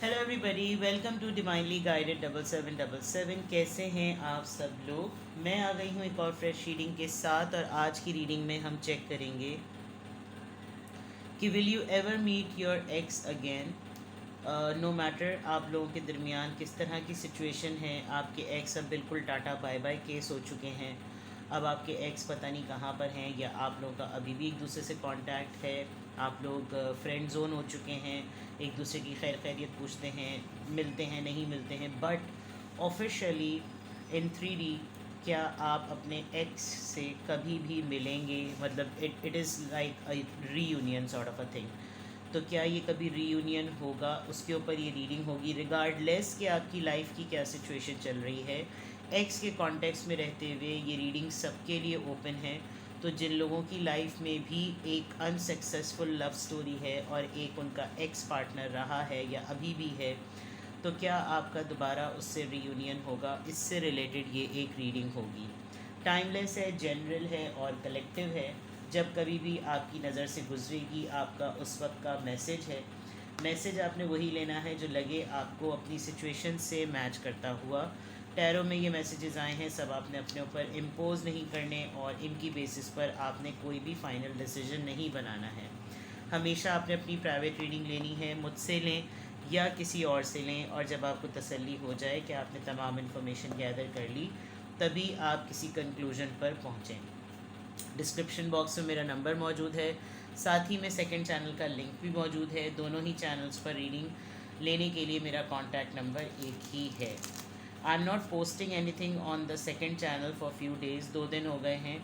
Hello everybody, welcome to divinely guided 7777। कैसे हैं आप सब लोग। मैं आ गई हूँ एक और फ्रेश रीडिंग के साथ, और आज की रीडिंग में हम चेक करेंगे कि will you ever meet your ex again. No matter आप लोगों के दरमियान किस तरह की सिचुएशन है, आपके एक्स अब बिल्कुल टाटा बाय बाय केस हो चुके हैं। अब आपके एक्स पता नहीं कहाँ पर हैं, या आप लोगों का अभी भी एक दूसरे से कांटेक्ट है। आप लोग फ्रेंड जोन हो चुके हैं, एक दूसरे की खैर खैरियत पूछते हैं, मिलते हैं नहीं मिलते हैं, बट ऑफिशियली इन 3D क्या आप अपने एक्स से कभी भी मिलेंगे। मतलब it is like a reunion sort of a thing. तो क्या ये कभी रीयूनियन होगा, उसके ऊपर ये रीडिंग होगी, रिगार्डलेस कि आपकी लाइफ की क्या सिचुएशन चल रही है। एक्स के कॉन्टेक्स्ट में रहते हुए ये रीडिंग सबके लिए ओपन है। तो जिन लोगों की लाइफ में भी एक अनसक्सेसफुल लव स्टोरी है और एक उनका एक्स पार्टनर रहा है या अभी भी है, तो क्या आपका दोबारा उससे रीयूनियन होगा, इससे रिलेटेड ये एक रीडिंग होगी। टाइमलेस है, जनरल है और कलेक्टिव है। जब कभी भी आपकी नज़र से गुजरेगी, आपका उस वक्त का मैसेज है। मैसेज आपने वही लेना है जो लगे आपको अपनी सिचुएशन से मैच करता हुआ। टैरो में ये मैसेजेस आए हैं, सब आपने अपने ऊपर इम्पोज नहीं करने, और इनकी बेसिस पर आपने कोई भी फाइनल डिसीजन नहीं बनाना है। हमेशा आपने अपनी प्राइवेट रीडिंग लेनी है, मुझसे लें या किसी और से लें, और जब आपको तसल्ली हो जाए कि आपने तमाम इन्फॉर्मेशन गैदर कर ली, तभी आप किसी कंक्लूजन पर पहुँचें। डिस्क्रिप्शन बॉक्स में मेरा नंबर मौजूद है, साथ ही में सेकंड चैनल का लिंक भी मौजूद है। दोनों ही चैनल्स पर रीडिंग लेने के लिए मेरा कॉन्टैक्ट नंबर एक ही है। I am not posting anything on the second channel for few days, 2 दिन हो गए हैं,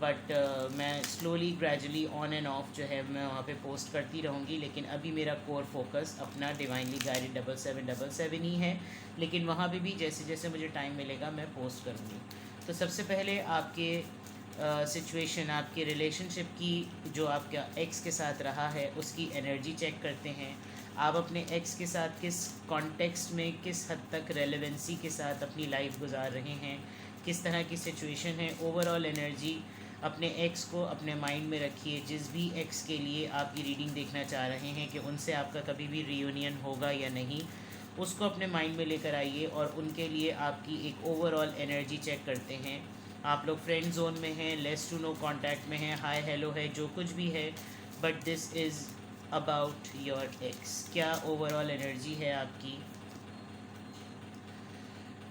बट मैं slowly gradually on end of जो है मैं वहाँ पे पोस्ट करती रहूँगी। लेकिन अभी मेरा कोर फोकस अपना डिवाइनली गाइडेड 7777 ही है, लेकिन वहाँ पे भी जैसे जैसे मुझे टाइम मिलेगा मैं पोस्ट करूँगी। तो सबसे पहले आपके सिचुएशन, आपके रिलेशनशिप की, जो आपका एक्स के साथ रहा है उसकी एनर्जी चेक करते हैं। आप अपने एक्स के साथ किस कॉन्टेक्स्ट में, किस हद तक रेलेवेंसी के साथ अपनी लाइफ गुजार रहे हैं, किस तरह की सिचुएशन है। ओवरऑल एनर्जी अपने एक्स को अपने माइंड में रखिए। जिस भी एक्स के लिए आप ये रीडिंग देखना चाह रहे हैं कि उनसे आपका कभी भी रीयूनियन होगा या नहीं, उसको अपने माइंड में लेकर आइए और उनके लिए आपकी एक ओवरऑल एनर्जी चेक करते हैं। आप लोग फ्रेंड जोन में हैं, लेस टू नो कांटेक्ट में हैं, हाय हेलो है, जो कुछ भी है, but this is about your x. क्या ओवरऑल एनर्जी है आपकी।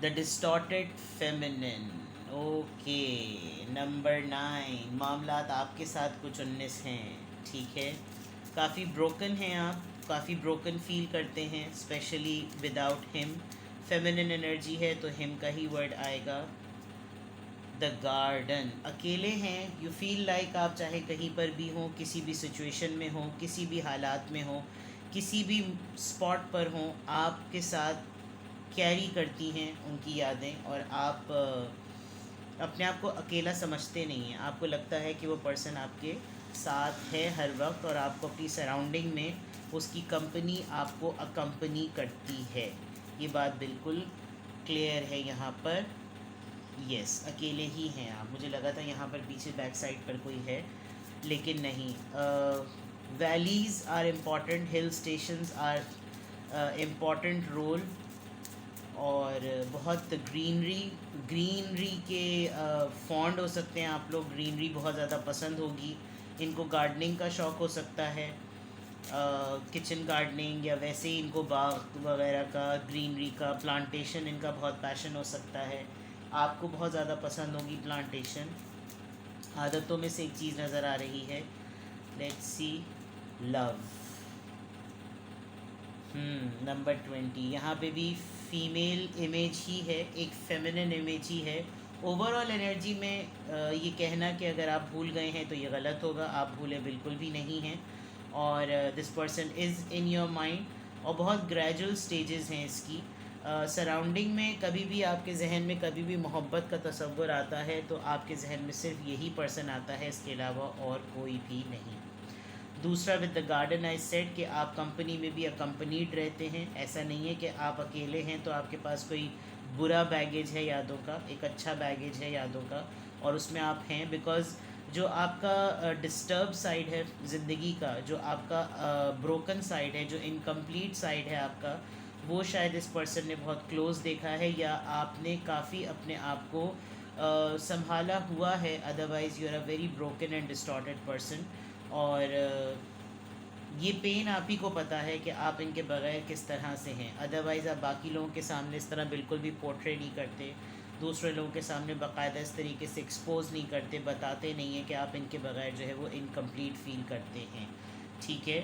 The distorted feminine. Okay, number 9, मामलात आपके साथ कुछ 19 हैं। ठीक है, काफ़ी ब्रोकन हैं आप, काफ़ी ब्रोकन फील करते हैं, specially without him. Feminine energy है तो हिम का ही वर्ड आएगा। द गार्डन, अकेले हैं। यू फील लाइक आप चाहे कहीं पर भी हों, किसी भी सिचुएशन में हों, किसी भी हालात में हों, किसी भी स्पॉट पर हों, आपके साथ कैरी करती हैं उनकी यादें, और आप अपने आप को अकेला समझते नहीं हैं। आपको लगता है कि वो पर्सन आपके साथ है हर वक्त, और आपको अपनी सराउंडिंग में उसकी कंपनी आपको अकम्पनी करती है। ये बात बिल्कुल क्लियर है यहाँ पर। यस, अकेले ही हैं आप। मुझे लगा था यहाँ पर पीछे बैक साइड पर कोई है, लेकिन नहीं। Valleys are important, hill stations are important role, और बहुत ग्रीनरी ग्रीनरी के फॉन्ड हो सकते हैं आप लोग। ग्रीनरी बहुत ज़्यादा पसंद होगी इनको, गार्डनिंग का शौक़ हो सकता है, किचन गार्डनिंग, या वैसे ही इनको बाग वगैरह का, ग्रीनरी का, प्लांटेशन इनका बहुत पैशन हो सकता है। आपको बहुत ज़्यादा पसंद होगी प्लांटेशन। आदतों में से एक चीज़ नज़र आ रही है। Let's see, love. नंबर 20, यहाँ पे भी फीमेल इमेज ही है, एक फेमिनिन इमेज ही है। ओवरऑल एनर्जी में ये कहना कि अगर आप भूल गए हैं तो ये गलत होगा। आप भूले बिल्कुल भी नहीं हैं, और this person is in your mind, और बहुत ग्रेजुअल स्टेजेस हैं इसकी। सराउंडिंग में कभी भी आपके जहन में कभी भी मोहब्बत का तसव्वुर आता है तो आपके जहन में सिर्फ यही पर्सन आता है, इसके अलावा और कोई भी नहीं। दूसरा, with the garden I said कि आप कंपनी में भी अकम्पनीड रहते हैं। ऐसा नहीं है कि आप अकेले हैं तो आपके पास कोई बुरा बैगेज है यादों का, एक अच्छा बैगेज है यादों का, और उसमें आप हैं। बिकॉज़ जो आपका डिस्टर्ब साइड है ज़िंदगी का, जो आपका ब्रोकन साइड है, जो इनकम्प्लीट साइड है आपका, वो शायद इस पर्सन ने बहुत क्लोज देखा है, या आपने काफ़ी अपने आप को संभाला हुआ है, otherwise you are a very broken and distorted person. और ये पेन आप ही को पता है कि आप इनके बगैर किस तरह से हैं, अदरवाइज़ आप बाकी लोगों के सामने इस तरह बिल्कुल भी पोर्ट्रे नहीं करते, दूसरे लोगों के सामने बाकायदा इस तरीके से एक्सपोज नहीं करते, बताते नहीं हैं कि आप इनके बगैर जो है वो इनकम्प्लीट फील करते हैं। ठीक है।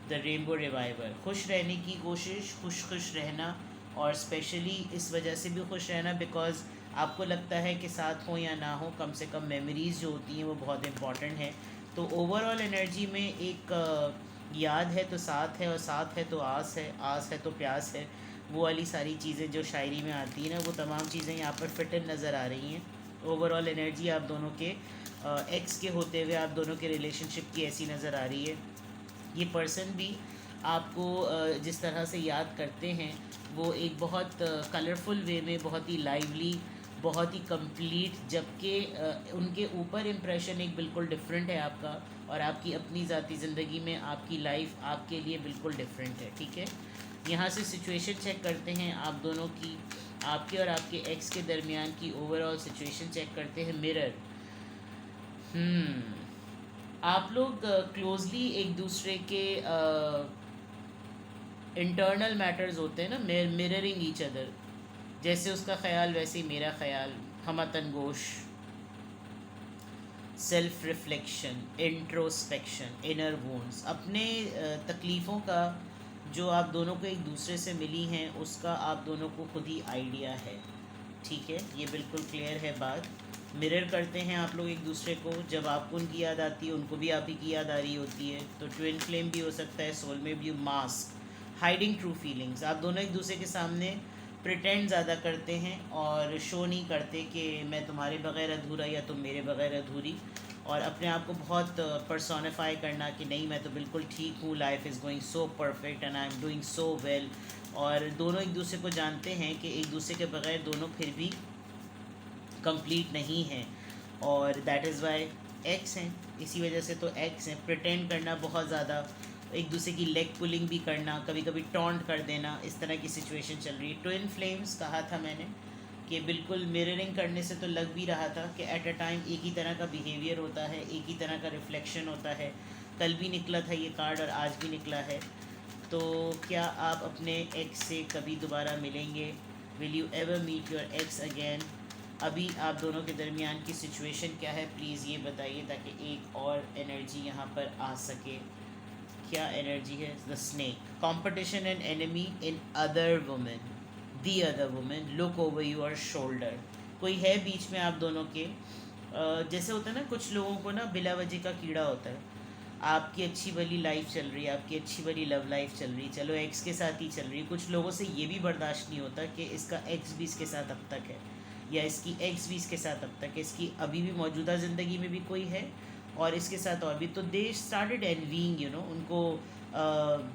द रेनबो रिवाइवर, खुश रहने की कोशिश, खुश रहना, और स्पेशली इस वजह से भी खुश रहना बिकॉज आपको लगता है कि साथ हो या ना हो, कम से कम मेमोरीज़ जो होती हैं वो बहुत इंपॉर्टेंट है। तो ओवरऑल एनर्जी में एक याद है तो साथ है, और साथ है तो आस है तो प्यास है, वो वाली सारी चीज़ें जो शायरी में आती हैं ना, वो तमाम चीज़ें यहाँ पर फिट इन नज़र आ रही हैं। ओवरऑल एनर्जी आप दोनों के एक्स के होते हुए आप दोनों के रिलेशनशिप की ऐसी नज़र आ रही है। ये पर्सन भी आपको जिस तरह से याद करते हैं वो एक बहुत कलरफुल वे में, बहुत ही लाइवली, बहुत ही कंप्लीट, जबकि उनके ऊपर इम्प्रेशन एक बिल्कुल डिफरेंट है आपका, और आपकी अपनी ज़ाती ज़िंदगी में आपकी लाइफ आपके लिए बिल्कुल डिफरेंट है। ठीक है। यहाँ से सिचुएशन चेक करते हैं आप दोनों की, आपके और आपके एक्स के दरमियान की ओवरऑल सिचुएशन चेक करते हैं। मिरर। आप लोग क्लोजली एक दूसरे के इंटरनल मैटर्स होते हैं ना, मिररिंग ईच अदर, जैसे उसका ख्याल वैसे ही मेरा ख्याल, हमतन गोश, self reflection, introspection, inner wounds, अपने तकलीफ़ों का जो आप दोनों को एक दूसरे से मिली हैं उसका आप दोनों को खुद ही आइडिया है। ठीक है, ये बिल्कुल क्लियर है बात। मिरर करते हैं आप लोग एक दूसरे को, जब आपको उनकी याद आती है उनको भी आप ही की याद आ रही होती है। तो ट्विन फ्लेम भी हो सकता है, सोलमेट भी, मास्क, हाइडिंग ट्रू फीलिंग्स, आप दोनों एक दूसरे के सामने प्रिटेंड ज़्यादा करते हैं और शो नहीं करते कि मैं तुम्हारे बगैर अधूरा या तुम मेरे बगैर अधूरी, और अपने आप को बहुत पर्सोनिफाई करना कि नहीं मैं तो बिल्कुल ठीक हूँ, life is going so perfect and I am doing so well. और दोनों एक दूसरे को जानते हैं कि एक दूसरे के बगैर दोनों फिर भी कंप्लीट नहीं हैं, और दैट इज़ वाई एक्स हैं, इसी वजह से तो एक्स हैं। प्रिटेंड करना बहुत ज़्यादा, एक दूसरे की लेग पुलिंग भी करना, कभी कभी टॉन्ट कर देना, इस तरह की सिचुएशन चल रही है। ट्विन फ्लेम्स कहा था मैंने कि बिल्कुल मिररिंग करने से तो लग भी रहा था कि एट अ टाइम एक ही तरह का बिहेवियर होता है, एक ही तरह का रिफ्लेक्शन होता है। कल भी निकला था ये कार्ड और आज भी निकला है। तो क्या आप अपने एक्स से कभी दोबारा मिलेंगे? Will you ever meet your ex again? अभी आप दोनों के दरमियान की सिचुएशन क्या है, प्लीज़ ये बताइए ताकि एक और एनर्जी यहाँ पर आ सके। क्या एनर्जी है? The snake, competition and enemy in other women, the other women, look over your shoulder. कोई है बीच में आप दोनों के, जैसे होता है ना कुछ लोगों को ना बिला वजह का कीड़ा होता है। आपकी अच्छी वाली लाइफ चल रही है, आपकी अच्छी वाली लव लाइफ चल रही है, चलो एक्स के साथ ही चल रही है, कुछ लोगों से ये भी बर्दाश्त नहीं होता कि इसका एक्स भी इसके साथ अब तक है, या इसकी एक्स भी इसके साथ अब तक है, इसकी अभी भी मौजूदा ज़िंदगी में भी कोई है और इसके साथ और भी। तो दे स्टार्टेड एनवीइंग, यू नो, उनको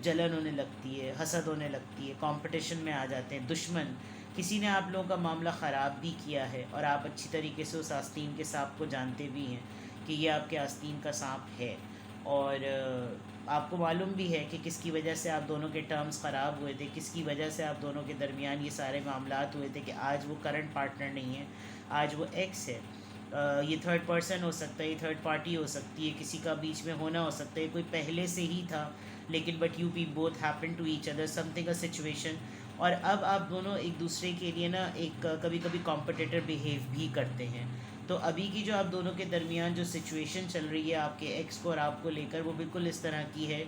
जलन होने लगती है, हसद होने लगती है, कंपटीशन में आ जाते हैं। दुश्मन, किसी ने आप लोगों का मामला ख़राब भी किया है और आप अच्छी तरीके से उस आस्तीन के सांप को जानते भी हैं कि ये आपके आस्तीन का सांप है, और आपको मालूम भी है कि किसकी वजह से आप दोनों के टर्म्स ख़राब हुए थे, किसकी वजह से आप दोनों के दरमियान ये सारे मामलात हुए थे कि आज वो करंट पार्टनर नहीं है, आज वो एक्स है। ये थर्ड पर्सन हो सकता है, ये थर्ड पार्टी हो सकती है, किसी का बीच में होना हो सकता है, कोई पहले से ही था लेकिन but you be both happen to each other, something a situation. और अब आप दोनों एक दूसरे के लिए ना एक कभी कभी कॉम्पिटिटर बिहेव भी करते हैं। तो अभी की जो आप दोनों के दरमियान जो सिचुएशन चल रही है आपके एक्स को और आपको लेकर, वो बिल्कुल इस तरह की है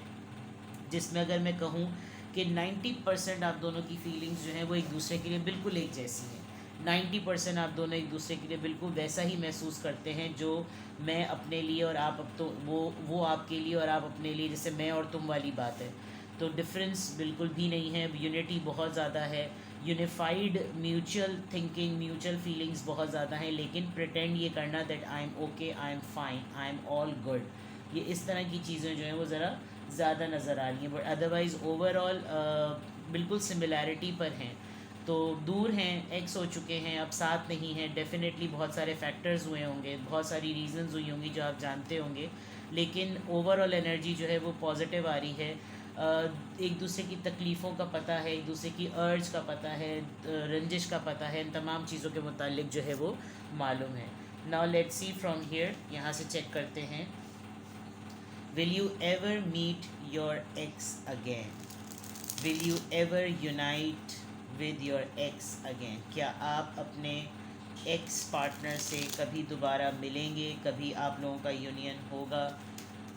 जिसमें अगर मैं कहूँ कि 90% आप दोनों की फीलिंग्स जो हैं वो एक दूसरे के लिए बिल्कुल एक जैसी हैं। 90% आप दोनों एक दूसरे के लिए बिल्कुल वैसा ही महसूस करते हैं जो मैं अपने लिए और आप, अब तो वो आपके लिए और आप अपने लिए, जैसे मैं और तुम वाली बात है। तो डिफरेंस बिल्कुल भी नहीं है, यूनिटी बहुत ज़्यादा है, unified mutual thinking, mutual feelings बहुत ज़्यादा हैं। लेकिन प्रिटेंड ये करना that I am okay, I am fine, I am all good, ये इस तरह की चीज़ें जो हैं वो ज़रा ज़्यादा नज़र आ रही हैं। बट अदरवाइज़ ओवरऑल बिल्कुल सिमिलैरिटी पर हैं। तो दूर हैं, एक्स हो चुके हैं, अब साथ नहीं हैं। डेफिनेटली बहुत सारे फैक्टर्स हुए होंगे, बहुत सारी रीजंस हुई होंगी जो आप जानते होंगे, लेकिन ओवरऑल एनर्जी जो है वो पॉजिटिव आ रही है। एक दूसरे की तकलीफ़ों का पता है, एक दूसरे की अर्ज का पता है, रंजिश का पता है, इन तमाम चीज़ों के मुतालिक जो है वो मालूम है. Now let's see from here, यहाँ से चेक करते हैं. Will you ever meet your ex again? Will you ever unite with your ex again? क्या आप अपने एक्स पार्टनर से कभी दोबारा मिलेंगे? कभी आप लोगों का यूनियन होगा?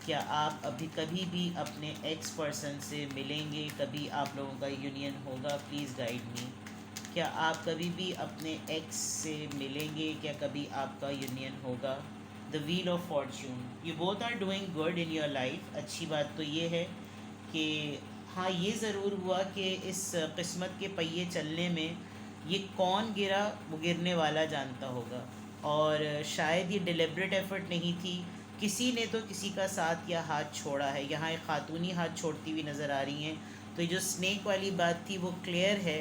क्या आप अभी कभी भी अपने एक्स पर्सन से मिलेंगे? कभी आप लोगों का यूनियन होगा? प्लीज़ गाइड मी. क्या आप कभी भी अपने एक्स से मिलेंगे? क्या कभी आपका यूनियन होगा? The wheel of fortune, you both are doing good in your life. अच्छी बात तो ये है कि हाँ, ये ज़रूर हुआ कि इस किस्मत के पहिए चलने में ये कौन गिरा, वो गिरने वाला जानता होगा. और शायद ये डिलिब्रेट एफर्ट नहीं थी, किसी ने तो किसी का साथ या हाथ छोड़ा है. यहाँ एक खातूनी हाथ छोड़ती हुई नज़र आ रही हैं. तो ये जो स्नेक वाली बात थी वो क्लियर है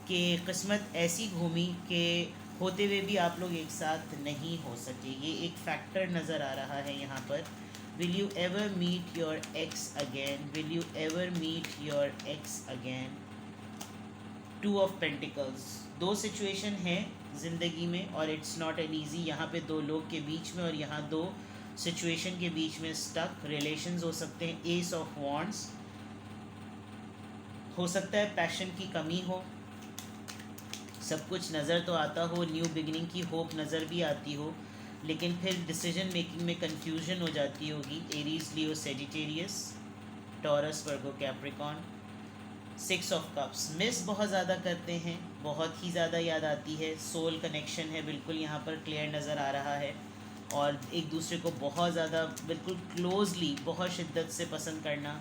कि किस्मत ऐसी घूमी कि होते हुए भी आप लोग एक साथ नहीं हो सके. ये एक फैक्टर नज़र आ रहा है यहाँ पर. Will you ever meet your ex again? Will you ever meet your ex again? Two of pentacles. दो सिचुएशन हैं ज़िंदगी में और इट्स नॉट एन ईजी. यहाँ पे दो लोग के बीच में और यहाँ दो सिचुएशन के बीच में स्टक. रिलेशंस हो सकते हैं. एस ऑफ वॉन्ड्स, हो सकता है पैशन की कमी हो, सब कुछ नज़र तो आता हो, न्यू बिगनिंग की होप नज़र भी आती हो, लेकिन फिर डिसीजन मेकिंग में कंफ्यूजन हो जाती होगी. Aries, Leo, Sagittarius, taurus, Virgo, Capricorn. Six of cups, miss बहुत ज़्यादा करते हैं, बहुत ही ज़्यादा याद आती है. सोल कनेक्शन है बिल्कुल यहाँ पर क्लियर नज़र आ रहा है. और एक दूसरे को बहुत ज़्यादा बिल्कुल क्लोजली, बहुत शिद्दत से पसंद करना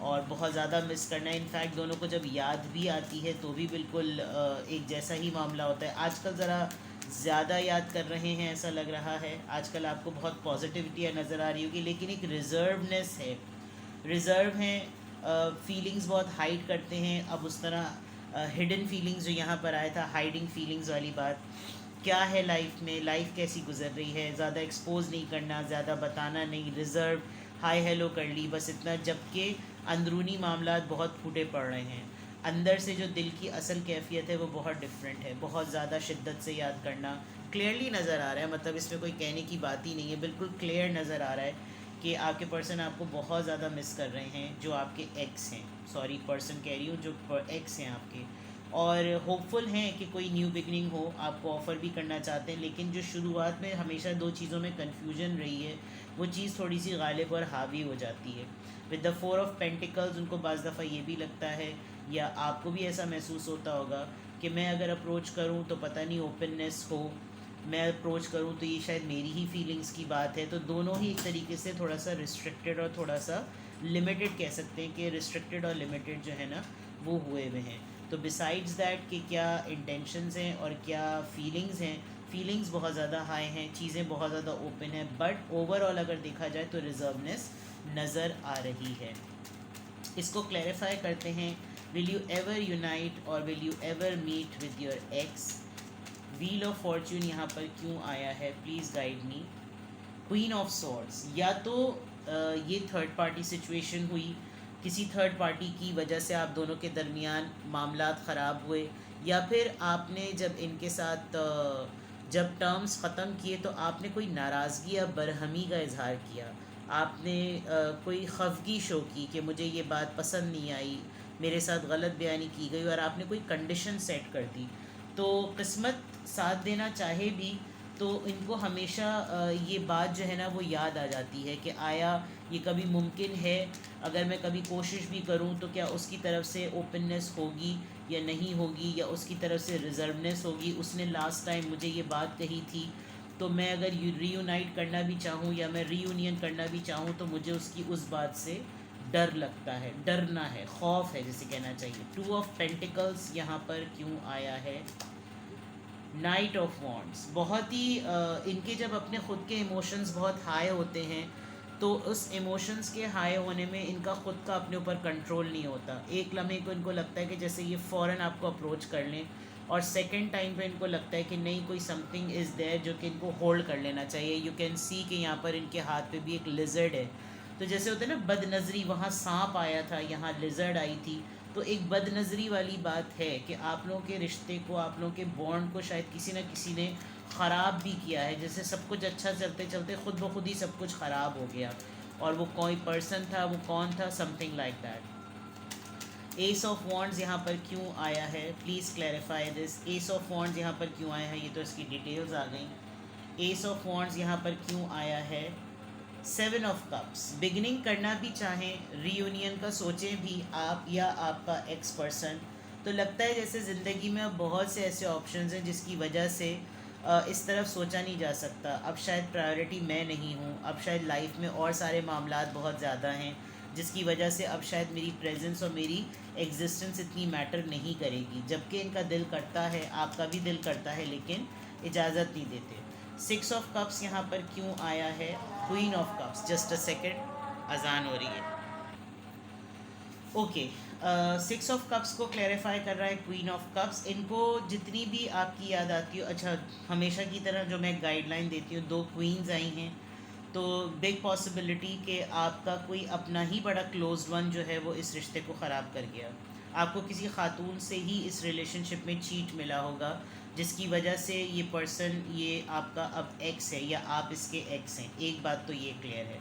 और बहुत ज़्यादा मिस करना. इनफैक्ट दोनों को जब याद भी आती है तो भी बिल्कुल एक जैसा ही मामला होता है. आजकल ज़रा ज़्यादा याद कर रहे हैं ऐसा लग रहा है. आजकल आपको बहुत पॉजिटिविटी नज़र आ रही होगी, लेकिन एक रिज़र्वनेस है, रिज़र्व हैं. फीलिंग्स बहुत हाइड करते हैं. अब उस तरह हिडन फीलिंग्स जो यहाँ पर आया था, हाइडिंग फीलिंग्स वाली बात, क्या है लाइफ में, लाइफ कैसी गुजर रही है, ज़्यादा एक्सपोज नहीं करना, ज़्यादा बताना नहीं, रिज़र्व, हाय हेलो कर ली बस इतना. जबकि अंदरूनी मामलात बहुत फूटे पड़ रहे हैं. अंदर से जो दिल की असल कैफियत है वो बहुत डिफरेंट है. बहुत ज़्यादा शिद्दत से याद करना क्लियरली नज़र आ रहा है. मतलब इसमें कोई कहने की बात ही नहीं है, बिल्कुल क्लियर नज़र आ रहा है कि आपके पर्सन आपको बहुत ज़्यादा मिस कर रहे हैं, जो आपके एक्स हैं. सॉरी, पर्सन कह रही हूँ, जो एक्स हैं आपके. और होपफुल हैं कि कोई न्यू बिगनिंग हो, आपको ऑफ़र भी करना चाहते हैं. लेकिन जो शुरुआत में हमेशा दो चीज़ों में कन्फ्यूजन रही है, वो चीज़ थोड़ी सी गालिब और हावी हो जाती है. With the four of pentacles, उनको बाज़ दफ़ा ये भी लगता है या आपको भी ऐसा महसूस होता होगा कि मैं अगर अप्रोच करूँ तो पता नहीं ओपननेस हो, मैं अप्रोच करूँ तो ये शायद मेरी ही फीलिंग्स की बात है. तो दोनों ही एक तरीके से थोड़ा सा रिस्ट्रिक्टेड और थोड़ा सा लिमिटेड कह सकते हैं कि रिस्ट्रिक्टेड और लिमिटेड जो है ना वो हुए हुए हैं. तो बिसाइड्स दैट कि क्या इंटेंशंस हैं और क्या फीलिंग्स हैं, फीलिंग्स बहुत ज़्यादा हाई हैं, चीज़ें बहुत ज़्यादा ओपन हैं, बट ओवरऑल अगर देखा जाए तो रिजर्वनेस नज़र आ रही है. इसको क्लैरिफाई करते हैं. विल यू एवर यूनाइट और will you ever meet with your ex? Wheel of fortune यहाँ पर क्यों आया है, please guide me. Queen of swords, या तो ये थर्ड पार्टी सिचुएशन हुई, किसी थर्ड पार्टी की वजह से आप दोनों के दरमियान मामलात ख़राब हुए, या फिर आपने जब इनके साथ जब टर्म्स ख़त्म किए तो आपने कोई नाराज़गी या बरहमी का इजहार किया, आपने कोई खफगी शो की कि मुझे ये बात पसंद नहीं आई, मेरे साथ गलत बयानी की गई और आपने कोई कंडीशन सेट कर दी. तो किस्मत साथ देना चाहे भी तो इनको हमेशा ये बात जो है ना वो याद आ जाती है कि आया ये कभी मुमकिन है, अगर मैं कभी कोशिश भी करूं तो क्या उसकी तरफ से ओपननेस होगी या नहीं होगी, या उसकी तरफ से रिजर्वनेस होगी. उसने लास्ट टाइम मुझे ये बात कही थी, तो मैं अगर रीयूनाइट करना भी चाहूँ या मैं रीयूनियन करना भी चाहूँ तो मुझे उसकी उस बात से डर लगता है, डरना है, खौफ है जिसे कहना चाहिए. टू ऑफ पेंटिकल्स यहाँ पर क्यों आया है? नाइट ऑफ वॉन्ड्स, बहुत ही इनके जब अपने ख़ुद के इमोशंस बहुत हाई होते हैं तो उस इमोशंस के हाई होने में इनका ख़ुद का अपने ऊपर कंट्रोल नहीं होता. एक लम्हे को इनको लगता है कि जैसे ये फ़ौरन आपको अप्रोच कर लें, और सेकंड टाइम पे इनको लगता है कि नहीं, कोई समथिंग इज़ देयर जो कि इनको होल्ड कर लेना चाहिए. यू कैन सी कि यहाँ पर इनके हाथ पे भी एक लिजर्ड है. तो जैसे होता है ना बदनज़री, वहाँ सांप आया था, यहाँ लिजर्ड आई थी, तो एक बदनज़री वाली बात है कि आप लोगों के रिश्ते को, आप लोगों के बॉन्ड को शायद किसी न किसी ने ख़राब भी किया है। जैसे सब कुछ अच्छा चलते चलते खुद ब खुद ही सब कुछ ख़राब हो गया, और वो कोई पर्सन था, वो कौन था, something like that. S of wands यहाँ पर क्यों आया है, please clarify this. S of wands यहाँ पर क्यों आया है, ये तो इसकी डिटेल्स आ गई। एस ऑफ वॉन्ड्स यहाँ पर क्यों आया है। सेवन ऑफ कप्स, बिगिनिंग करना भी चाहें, रीयूनियन का सोचें भी आप या आपका एक्स पर्सन, तो लगता है जैसे ज़िंदगी में अब बहुत से ऐसे ऑप्शंस हैं जिसकी वजह से इस तरफ सोचा नहीं जा सकता। अब शायद प्रायोरिटी मैं नहीं हूँ, अब शायद लाइफ में और सारे मामलात बहुत ज़्यादा हैं जिसकी वजह से अब शायद मेरी प्रेजेंस और मेरी एग्जिस्टेंस इतनी मैटर नहीं करेगी। जबकि इनका दिल करता है, आपका भी दिल करता है, लेकिन इजाज़त नहीं देते। सिक्स ऑफ कप्स यहाँ पर क्यों आया है, queen of cups, just a second, अजान हो रही है। ओके, सिक्स ऑफ कप्स को क्लैरिफाई कर रहा है क्वीन ऑफ कप्स। इनको जितनी भी आपकी याद आती हो, अच्छा हमेशा की तरह जो मैं गाइडलाइन देती हूँ, दो क्वींस आई हैं, तो बिग पॉसिबिलिटी कि आपका कोई अपना ही बड़ा क्लोज वन जो है वो इस रिश्ते को ख़राब कर गया। आपको किसी खातून से ही इस रिलेशनशिप में चीट मिला होगा, जिसकी वजह से ये पर्सन, ये आपका अब एक्स है या आप इसके एक्स हैं। एक बात तो ये क्लियर है।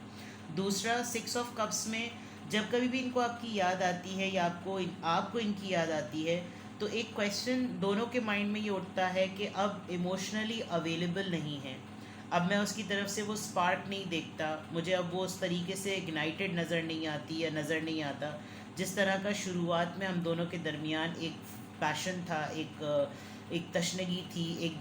दूसरा, सिक्स ऑफ कप्स में जब कभी भी इनको आपकी याद आती है या आपको इनकी याद आती है, तो एक क्वेश्चन दोनों के माइंड में ये उठता है कि अब इमोशनली अवेलेबल नहीं है, अब मैं उसकी तरफ से वो स्पार्क नहीं देखता, मुझे अब वो उस तरीके से इग्नाइटेड नज़र नहीं आती या नज़र नहीं आता जिस तरह का शुरुआत में हम दोनों के दरमियान एक पैशन था, एक तशनगी थी, एक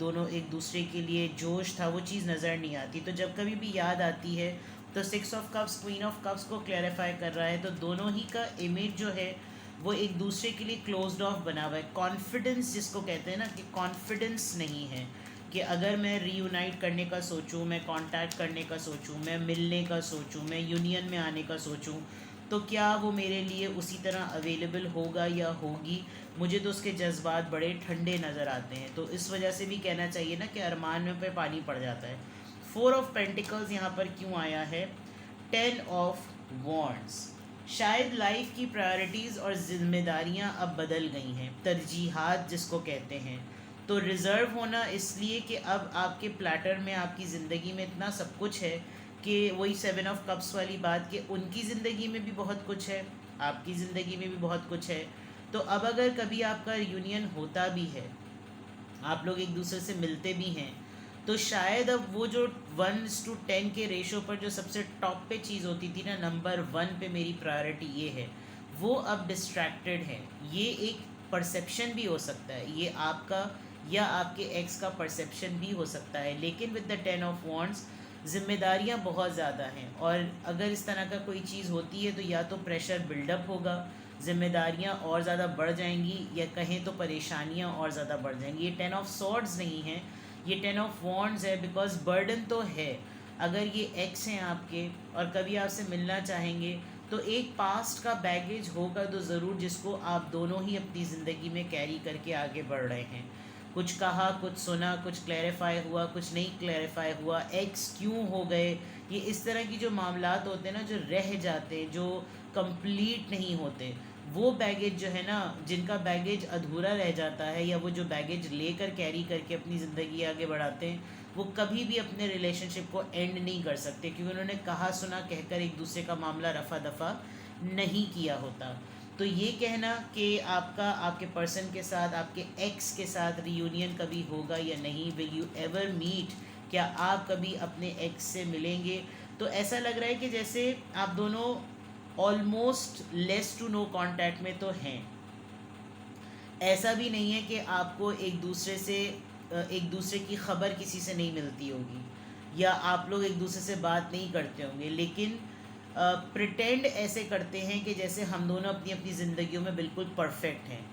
दूसरे के लिए जोश था, वो चीज़ नज़र नहीं आती। तो जब कभी भी याद आती है तो six of cups queen of cups को क्लैरिफाई कर रहा है। तो दोनों ही का इमेज जो है वो एक दूसरे के लिए क्लोज्ड ऑफ बना हुआ है। कॉन्फिडेंस जिसको कहते हैं ना, कि कॉन्फिडेंस नहीं है कि अगर मैं रीयूनाइट करने का सोचूं, मैं कांटेक्ट करने का सोचूं, मैं मिलने का सोचूं, मैं यूनियन में आने का सोचूं, तो क्या वो मेरे लिए उसी तरह अवेलेबल होगा या होगी। मुझे तो उसके जज्बात बड़े ठंडे नज़र आते हैं। तो इस वजह से भी कहना चाहिए ना कि अरमान में पे पानी पड़ जाता है। फोर ऑफ पेंटिकल्स यहाँ पर क्यों आया है, टेन ऑफ वॉन्ड्स, शायद लाइफ की प्रायोरिटीज़ और ज़िम्मेदारियाँ अब बदल गई हैं, तरजीहात जिसको कहते हैं। तो रिज़र्व होना इसलिए कि अब आपके प्लेटर में, आपकी ज़िंदगी में इतना सब कुछ है कि वही सेवन ऑफ कप्स वाली बात कि उनकी ज़िंदगी में भी बहुत कुछ है, आपकी ज़िंदगी में भी बहुत कुछ है। तो अब अगर कभी आपका यूनियन होता भी है, आप लोग एक दूसरे से मिलते भी हैं, तो शायद अब वो जो 1:10 के रेशो पर जो सबसे टॉप पे चीज़ होती थी ना, नंबर 1 पे मेरी प्रायोरिटी ये है, वो अब डिस्ट्रैक्टेड है। ये एक परसेप्शन भी हो सकता है, ये आपका या आपके एक्स का परसेप्शन भी हो सकता है। लेकिन विद द 10 ऑफ वॉन्ड्स ज़िम्मेदारियाँ बहुत ज़्यादा हैं, और अगर इस तरह का कोई चीज़ होती है तो या तो प्रेशर बिल्डअप होगा, ज़िम्मेदारियाँ और ज़्यादा बढ़ जाएंगी, या कहें तो परेशानियाँ और ज़्यादा बढ़ जाएंगी। ये 10 ऑफ सॉर्ड्स नहीं है, ये 10 ऑफ वॉन्ड्स है, बिकॉज बर्डन तो है। अगर ये एक्स हैं आपके और कभी आपसे मिलना चाहेंगे, तो एक पास्ट का बैगेज होगा तो ज़रूर, जिसको आप दोनों ही अपनी ज़िंदगी में कैरी करके आगे बढ़ रहे हैं। कुछ कहा, कुछ सुना, कुछ क्लैरिफाई हुआ, कुछ नहीं क्लैरिफाई हुआ, एक्स क्यों हो गए, ये इस तरह की जो मामलात होते हैं ना, जो रह जाते हैं, जो कंप्लीट नहीं होते, वो बैगेज जो है ना, जिनका बैगेज अधूरा रह जाता है, या वो जो बैगेज लेकर कैरी करके अपनी ज़िंदगी आगे बढ़ाते हैं, वो कभी भी अपने रिलेशनशिप को एंड नहीं कर सकते, क्योंकि उन्होंने कहा सुना कहकर एक दूसरे का मामला रफ़ा दफ़ा नहीं किया होता। तो ये कहना कि आपका आपके पर्सन के साथ, आपके एक्स के साथ रीयूनियन कभी होगा या नहीं, विल यू एवर मीट, क्या आप कभी अपने एक्स से मिलेंगे, तो ऐसा लग रहा है कि जैसे आप दोनों almost less to no contact में तो हैं। ऐसा भी नहीं है कि आपको एक दूसरे की ख़बर किसी से नहीं मिलती होगी, या आप लोग एक दूसरे से बात नहीं करते होंगे, लेकिन प्रिटेंड ऐसे करते हैं कि जैसे हम दोनों अपनी अपनी ज़िंदगियों में बिल्कुल परफेक्ट हैं।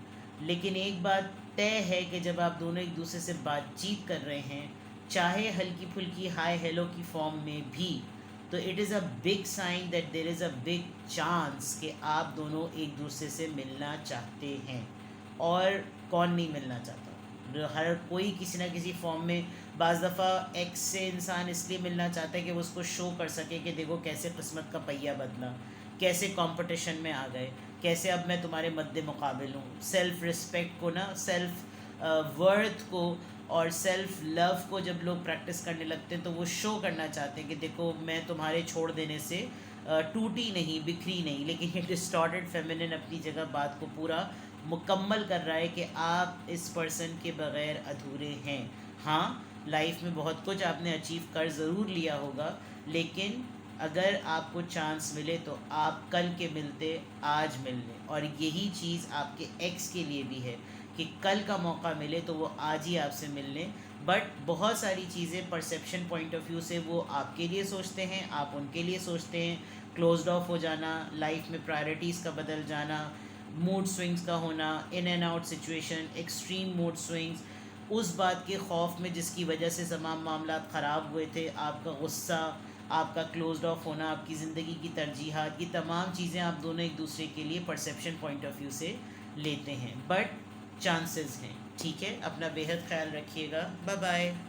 लेकिन एक बात तय है कि जब आप दोनों एक दूसरे से बातचीत कर रहे हैं, चाहे हल्की फुल्की हाय हेलो की फॉर्म में भी, तो it is a big sign that there is a big chance कि आप दोनों एक दूसरे से मिलना चाहते हैं। और कौन नहीं मिलना चाहता, हर कोई किसी ना किसी फॉर्म में, बाज़ दफ़ा एक्स से इंसान इसलिए मिलना चाहता है कि वो उसको शो कर सके कि देखो कैसे किस्मत का पहिया बदला, कैसे कंपटीशन में आ गए, कैसे अब मैं तुम्हारे मद्दे मुकाबिल हूँ। सेल्फ रिस्पेक्ट को ना, सेल्फ वर्थ को और सेल्फ लव को जब लोग प्रैक्टिस करने लगते हैं तो वो शो करना चाहते हैं कि देखो मैं तुम्हारे छोड़ देने से टूटी नहीं, बिखरी नहीं। लेकिन ये डिस्टॉर्टेड फेमिनिन अपनी जगह बात को पूरा मुकम्मल कर रहा है कि आप इस पर्सन के बग़ैर अधूरे हैं। हाँ, लाइफ में बहुत कुछ आपने अचीव कर ज़रूर लिया होगा, लेकिन अगर आपको चांस मिले तो आप कल के मिलते आज मिल लें। और यही चीज़ आपके एक्स के लिए भी है कि कल का मौका मिले तो वो आज ही आपसे मिल लें। बट बहुत सारी चीज़ें परसेप्शन पॉइंट ऑफ व्यू से वो आपके लिए सोचते हैं, आप उनके लिए सोचते हैं। क्लोज्ड ऑफ हो जाना, लाइफ में प्रायोरिटीज़ का बदल जाना, मूड स्विंग्स का होना, in and out situation, extreme mood swings, उस बात के खौफ में जिसकी वजह से तमाम मामला ख़राब हुए थे, आपका गुस्सा, आपका क्लोज्ड ऑफ होना, आपकी ज़िंदगी की तरजीहात, ये तमाम चीज़ें आप दोनों एक दूसरे के लिए परसेप्शन पॉइंट ऑफ व्यू से लेते हैं। बट चांसेस हैं। ठीक है, अपना बेहद ख्याल रखिएगा। Bye bye.